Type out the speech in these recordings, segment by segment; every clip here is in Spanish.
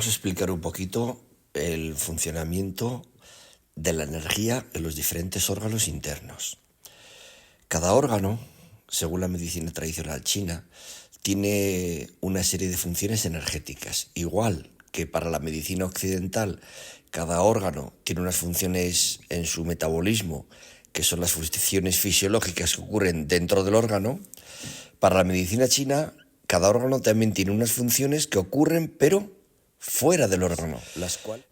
vamos a explicar un poquito el funcionamiento de la energía en los diferentes órganos internos. Cada órgano, según la medicina tradicional china, tiene una serie de funciones energéticas. Igual que para la medicina occidental, cada órgano tiene unas funciones en su metabolismo, que son las funciones fisiológicas que ocurren dentro del órgano. Para la medicina china, cada órgano también tiene unas funciones que ocurren, pero fuera del órgano.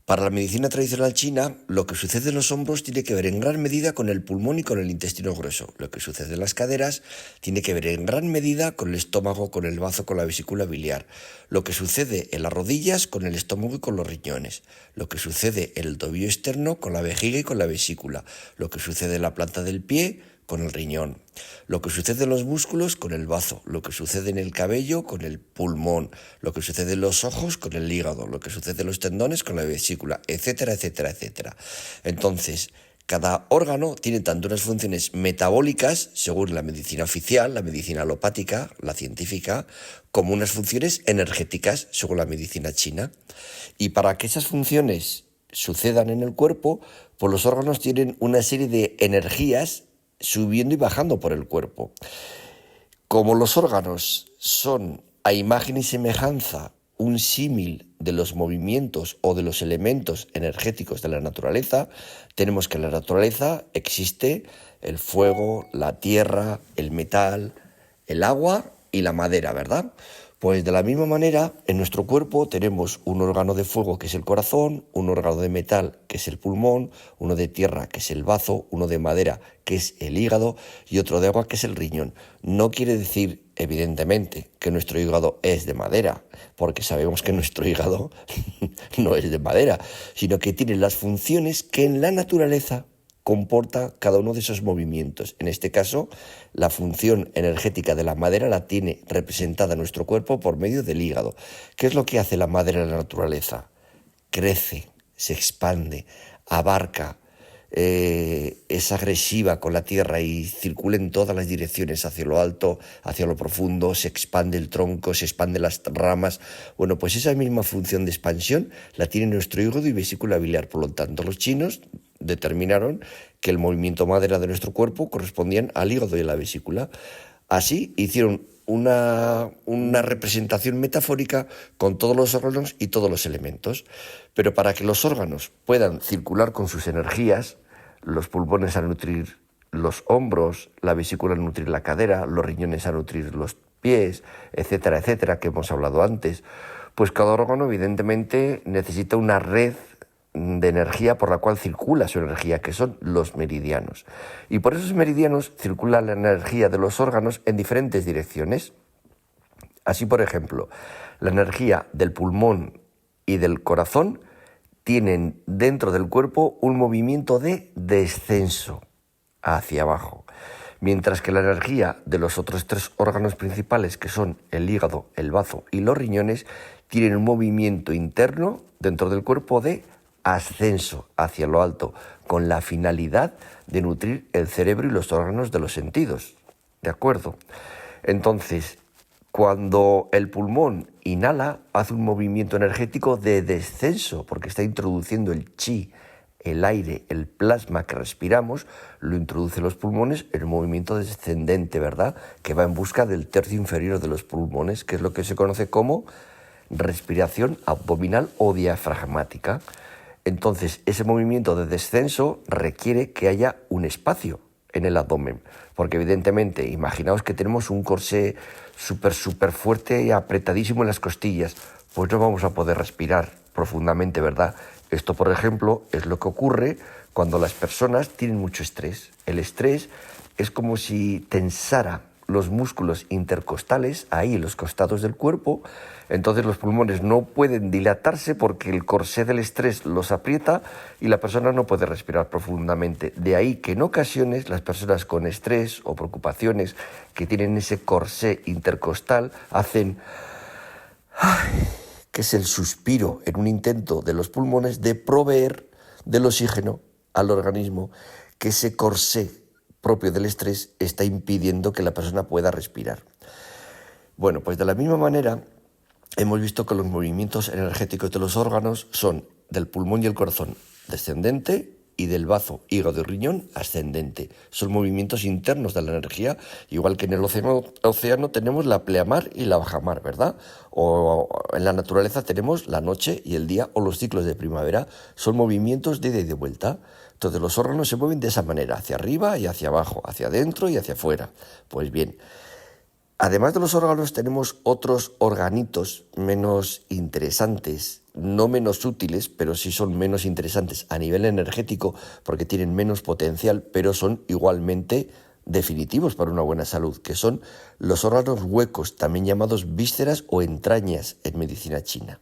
Para la medicina tradicional china, lo que sucede en los hombros tiene que ver en gran medida con el pulmón y con el intestino grueso. Lo que sucede en las caderas tiene que ver en gran medida con el estómago, con el bazo, con la vesícula biliar. Lo que sucede en las rodillas con el estómago y con los riñones. Lo que sucede en el tobillo externo con la vejiga y con la vesícula. Lo que sucede en la planta del pie con el riñón, lo que sucede en los músculos con el bazo, lo que sucede en el cabello con el pulmón, lo que sucede en los ojos con el hígado, lo que sucede en los tendones con la vesícula, etcétera, etcétera, etcétera. Entonces, cada órgano tiene tanto unas funciones metabólicas, según la medicina oficial, la medicina alopática, la científica, como unas funciones energéticas, según la medicina china. Y para que esas funciones sucedan en el cuerpo, pues los órganos tienen una serie de energías subiendo y bajando por el cuerpo. Como los órganos son a imagen y semejanza un símil de los movimientos o de los elementos energéticos de la naturaleza, tenemos que en la naturaleza existe el fuego, la tierra, el metal, el agua y la madera, ¿verdad? Pues de la misma manera, en nuestro cuerpo tenemos un órgano de fuego que es el corazón, un órgano de metal que es el pulmón, uno de tierra que es el bazo, uno de madera que es el hígado y otro de agua que es el riñón. No quiere decir, evidentemente, que nuestro hígado es de madera, porque sabemos que nuestro hígado no es de madera, sino que tiene las funciones que en la naturaleza comporta cada uno de esos movimientos. En este caso, la función energética de la madera la tiene representada nuestro cuerpo por medio del hígado. ¿Qué es lo que hace la madera en la naturaleza? Crece, se expande, abarca, es agresiva con la tierra y circula en todas las direcciones, hacia lo alto, hacia lo profundo, se expande el tronco, se expanden las ramas. Bueno, pues esa misma función de expansión la tiene nuestro hígado y vesícula biliar. Por lo tanto, los chinos determinaron que el movimiento madera de nuestro cuerpo correspondían al hígado y a la vesícula. Así hicieron una representación metafórica con todos los órganos y todos los elementos. Pero para que los órganos puedan circular con sus energías, los pulmones a nutrir los hombros, la vesícula a nutrir la cadera, los riñones a nutrir los pies, etcétera, etcétera, que hemos hablado antes, pues cada órgano evidentemente necesita una red de energía por la cual circula su energía, que son los meridianos. Y por esos meridianos circula la energía de los órganos en diferentes direcciones. Así, por ejemplo, la energía del pulmón y del corazón tienen dentro del cuerpo un movimiento de descenso hacia abajo, mientras que la energía de los otros tres órganos principales, que son el hígado, el bazo y los riñones, tienen un movimiento interno dentro del cuerpo de ascenso hacia lo alto, con la finalidad de nutrir el cerebro y los órganos de los sentidos. ¿De acuerdo? Entonces, cuando el pulmón inhala, hace un movimiento energético de descenso, porque está introduciendo el chi, el aire, el plasma que respiramos, lo introduce en los pulmones en un movimiento descendente, ¿verdad? Que va en busca del tercio inferior de los pulmones, que es lo que se conoce como respiración abdominal o diafragmática. Entonces, ese movimiento de descenso requiere que haya un espacio en el abdomen, porque evidentemente, imaginaos que tenemos un corsé súper fuerte y apretadísimo en las costillas, pues no vamos a poder respirar profundamente, ¿verdad? Esto, por ejemplo, es lo que ocurre cuando las personas tienen mucho estrés. El estrés es como si tensara los músculos intercostales, ahí en los costados del cuerpo, entonces los pulmones no pueden dilatarse porque el corsé del estrés los aprieta y la persona no puede respirar profundamente. De ahí que en ocasiones las personas con estrés o preocupaciones que tienen ese corsé intercostal hacen, que es el suspiro en un intento de los pulmones de proveer del oxígeno al organismo, que ese corsé propio del estrés está impidiendo que la persona pueda respirar. Bueno, pues de la misma manera, hemos visto que los movimientos energéticos de los órganos son del pulmón y el corazón descendente y del bazo, hígado y riñón ascendente. Son movimientos internos de la energía, igual que en el océano tenemos la pleamar y la bajamar, ¿verdad? O en la naturaleza tenemos la noche y el día o los ciclos de primavera. Son movimientos de ida y de vuelta. Entonces los órganos se mueven de esa manera, hacia arriba y hacia abajo, hacia adentro y hacia afuera. Pues bien, además de los órganos tenemos otros organitos menos interesantes, no menos útiles, pero sí son menos interesantes a nivel energético porque tienen menos potencial, pero son igualmente definitivos para una buena salud, que son los órganos huecos, también llamados vísceras o entrañas en medicina china.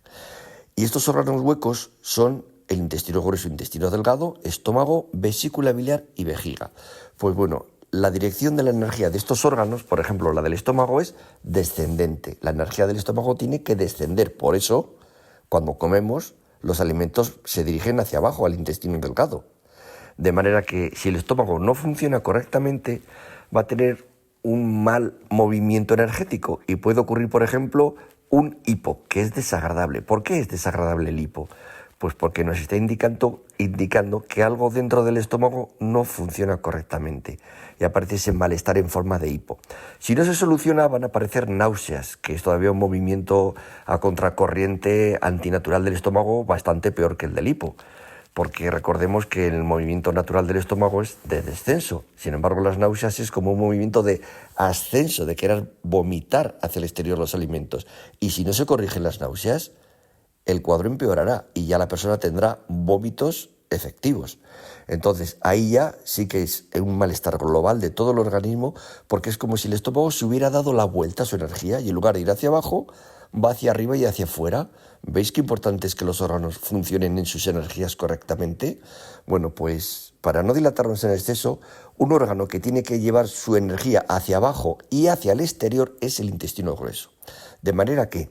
Y estos órganos huecos son el intestino grueso, intestino delgado, estómago, vesícula biliar y vejiga. Pues bueno, la dirección de la energía de estos órganos, por ejemplo, la del estómago es descendente. La energía del estómago tiene que descender. Por eso, cuando comemos, los alimentos se dirigen hacia abajo, al intestino delgado. De manera que si el estómago no funciona correctamente, va a tener un mal movimiento energético y puede ocurrir, por ejemplo, un hipo, que es desagradable. ¿Por qué es desagradable el hipo? Pues porque nos está indicando que algo dentro del estómago no funciona correctamente y aparece ese malestar en forma de hipo. Si no se soluciona, van a aparecer náuseas, que es todavía un movimiento a contracorriente antinatural del estómago bastante peor que el del hipo, porque recordemos que el movimiento natural del estómago es de descenso. Sin embargo, las náuseas es como un movimiento de ascenso, de querer vomitar hacia el exterior los alimentos. Y si no se corrigen las náuseas, el cuadro empeorará y ya la persona tendrá vómitos efectivos. Entonces, ahí ya sí que es un malestar global de todo el organismo, porque es como si el estómago se hubiera dado la vuelta a su energía y en lugar de ir hacia abajo, va hacia arriba y hacia afuera. ¿Veis qué importante es que los órganos funcionen en sus energías correctamente? Bueno, pues para no dilatarnos en exceso, un órgano que tiene que llevar su energía hacia abajo y hacia el exterior es el intestino grueso. De manera que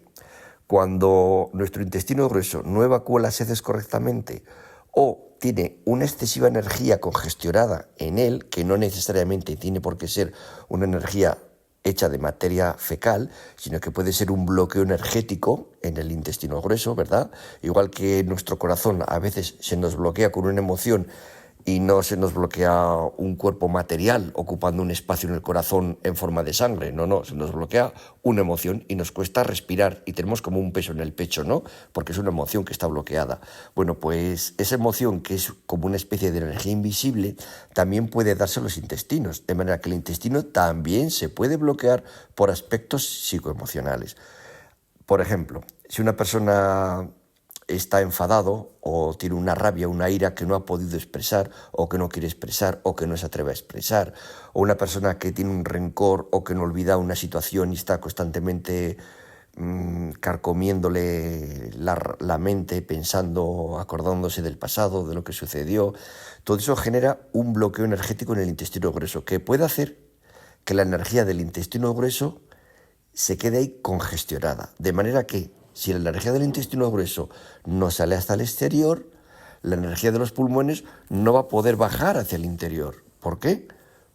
cuando nuestro intestino grueso no evacúa las heces correctamente o tiene una excesiva energía congestionada en él, que no necesariamente tiene por qué ser una energía hecha de materia fecal, sino que puede ser un bloqueo energético en el intestino grueso, ¿verdad? Igual que nuestro corazón a veces se nos bloquea con una emoción y no se nos bloquea un cuerpo material ocupando un espacio en el corazón en forma de sangre, no, se nos bloquea una emoción y nos cuesta respirar y tenemos como un peso en el pecho, ¿no? Porque es una emoción que está bloqueada. Bueno, pues esa emoción, que es como una especie de energía invisible, también puede darse a los intestinos, de manera que el intestino también se puede bloquear por aspectos psicoemocionales. Por ejemplo, si una persona está enfadado o tiene una rabia, una ira que no ha podido expresar o que no quiere expresar o que no se atreve a expresar, o una persona que tiene un rencor o que no olvida una situación y está constantemente carcomiéndole la mente, pensando, acordándose del pasado, de lo que sucedió, todo eso genera un bloqueo energético en el intestino grueso que puede hacer que la energía del intestino grueso se quede ahí congestionada, de manera que si la energía del intestino grueso no sale hasta el exterior, la energía de los pulmones no va a poder bajar hacia el interior. ¿Por qué?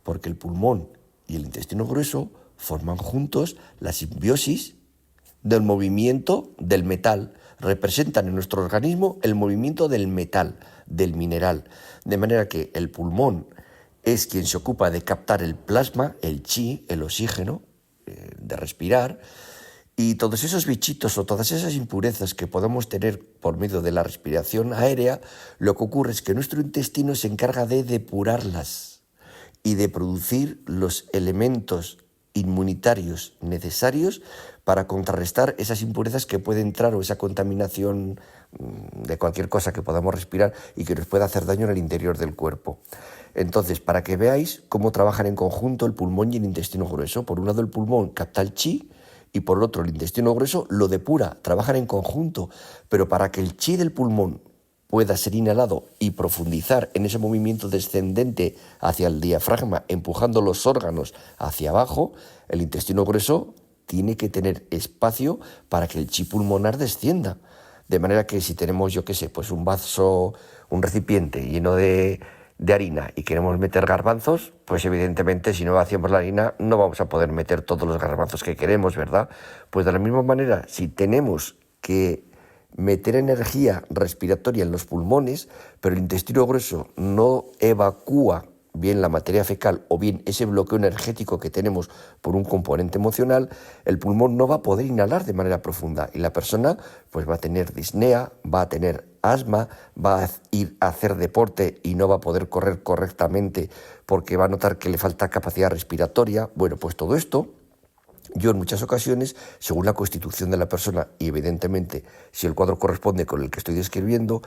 Porque el pulmón y el intestino grueso forman juntos la simbiosis del movimiento del metal. Representan en nuestro organismo el movimiento del metal, del mineral. De manera que el pulmón es quien se ocupa de captar el plasma, el chi, el oxígeno, de respirar. Y todos esos bichitos o todas esas impurezas que podemos tener por medio de la respiración aérea, lo que ocurre es que nuestro intestino se encarga de depurarlas y de producir los elementos inmunitarios necesarios para contrarrestar esas impurezas que puede entrar o esa contaminación de cualquier cosa que podamos respirar y que nos pueda hacer daño en el interior del cuerpo. Entonces, para que veáis cómo trabajan en conjunto el pulmón y el intestino grueso. Por un lado, el pulmón capta el chi, y por otro el intestino grueso lo depura, trabajan en conjunto, pero para que el chi del pulmón pueda ser inhalado y profundizar en ese movimiento descendente hacia el diafragma, empujando los órganos hacia abajo, el intestino grueso tiene que tener espacio para que el chi pulmonar descienda. De manera que si tenemos, pues un vaso, un recipiente lleno de de harina y queremos meter garbanzos, pues evidentemente si no vaciamos la harina no vamos a poder meter todos los garbanzos que queremos, ¿verdad? Pues de la misma manera, si tenemos que meter energía respiratoria en los pulmones, pero el intestino grueso no evacúa bien la materia fecal o bien ese bloqueo energético que tenemos por un componente emocional, el pulmón no va a poder inhalar de manera profunda y la persona pues va a tener disnea, va a tener asma, va a ir a hacer deporte y no va a poder correr correctamente porque va a notar que le falta capacidad respiratoria. Bueno, pues todo esto yo en muchas ocasiones, según la constitución de la persona y evidentemente si el cuadro corresponde con el que estoy describiendo,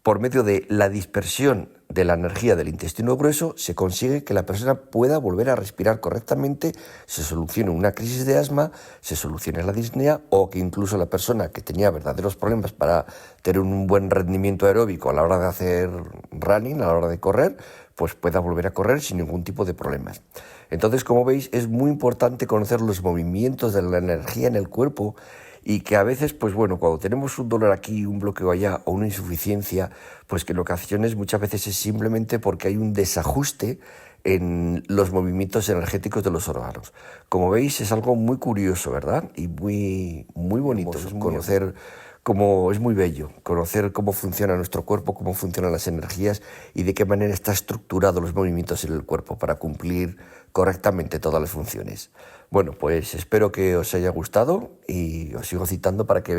por medio de la dispersión de la energía del intestino grueso se consigue que la persona pueda volver a respirar correctamente, se solucione una crisis de asma, se solucione la disnea o que incluso la persona que tenía verdaderos problemas para tener un buen rendimiento aeróbico a la hora de hacer running, a la hora de correr, pues pueda volver a correr sin ningún tipo de problemas. Entonces, como veis, es muy importante conocer los movimientos de la energía en el cuerpo y que a veces, pues bueno, cuando tenemos un dolor aquí, un bloqueo allá o una insuficiencia, pues que en ocasiones muchas veces es simplemente porque hay un desajuste en los movimientos energéticos de los órganos. Como veis, es algo muy curioso, ¿verdad? Y muy bonito conocer cómo, es muy bello conocer cómo funciona nuestro cuerpo, cómo funcionan las energías y de qué manera está estructurado los movimientos en el cuerpo para cumplir correctamente todas las funciones. Bueno, pues espero que os haya gustado y os sigo citando para que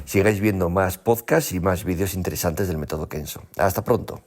sigáis viendo más podcasts y más vídeos interesantes del método Kenso. Hasta pronto.